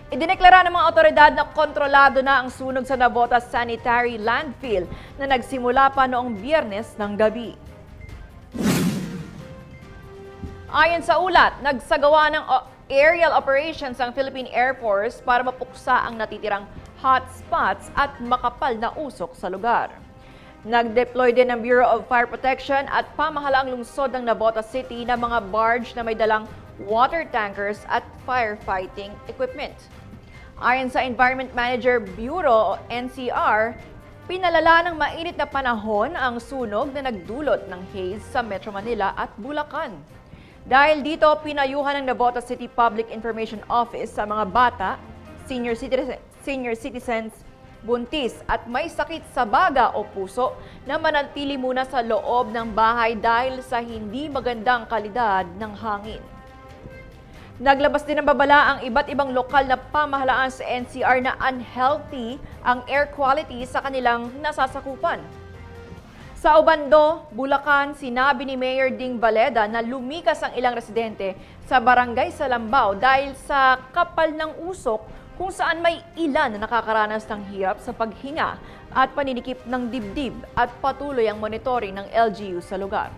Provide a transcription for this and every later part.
Idineklara ng mga otoridad na kontrolado na ang sunog sa Navotas Sanitary Landfill na nagsimula pa noong Biyernes ng gabi. Ayon sa ulat, nagsagawa ng aerial operations ang Philippine Air Force para mapuksa ang natitirang hotspots at makapal na usok sa lugar. Nag-deploy din ng Bureau of Fire Protection at pamahalaang lungsod ng Navotas City ng mga barge na may dalang water tankers at firefighting equipment. Ayon sa Environment Manager Bureau o NCR, pinalala ng mainit na panahon ang sunog na nagdulot ng haze sa Metro Manila at Bulacan. Dahil dito, pinayuhan ng Navotas City Public Information Office sa mga bata, senior citizens, buntis at may sakit sa baga o puso na manatili muna sa loob ng bahay dahil sa hindi magandang kalidad ng hangin. Naglabas din ng babala ang iba't ibang lokal na pamahalaan sa NCR na unhealthy ang air quality sa kanilang nasasakupan. Sa Obando, Bulacan, sinabi ni Mayor Ding Valeda na lumikas ang ilang residente sa barangay Salambao dahil sa kapal ng usok kung saan may ilan na nakakaranas ng hirap sa paghinga at paninikip ng dibdib at patuloy ang monitoring ng LGU sa lugar.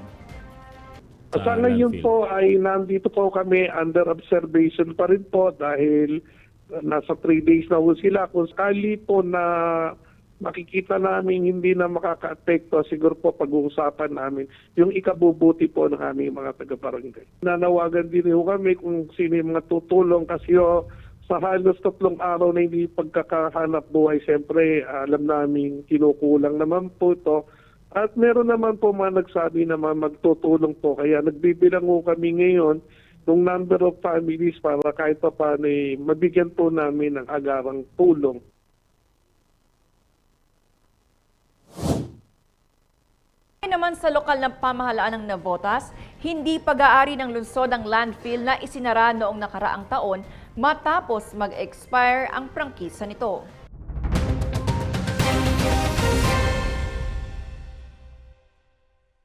Sa ngayon po ay nandito po kami under observation pa rin po dahil nasa 3 days na po sila. Kung sakali po na makikita namin hindi na makaka-apekto, siguro po pag-uusapan namin yung ikabubuti po ng aming mga taga-barangay. Nanawagan din po kami kung sino yung mga tutulong kasi sa halos 3 araw na hindi pagkakahanap buhay, siyempre alam namin kinukulang naman po ito. At meron naman po mga nagsabi naman magtutulong po. Kaya nagbibilang po kami ngayon ng number of families para kahit pa paano mabigyan po namin ng agarang tulong. Naman sa lokal na pamahalaan ng Navotas, hindi pag-aari ng lungsod ang landfill na isinara noong nakaraang taon matapos mag-expire ang prangkisa nito.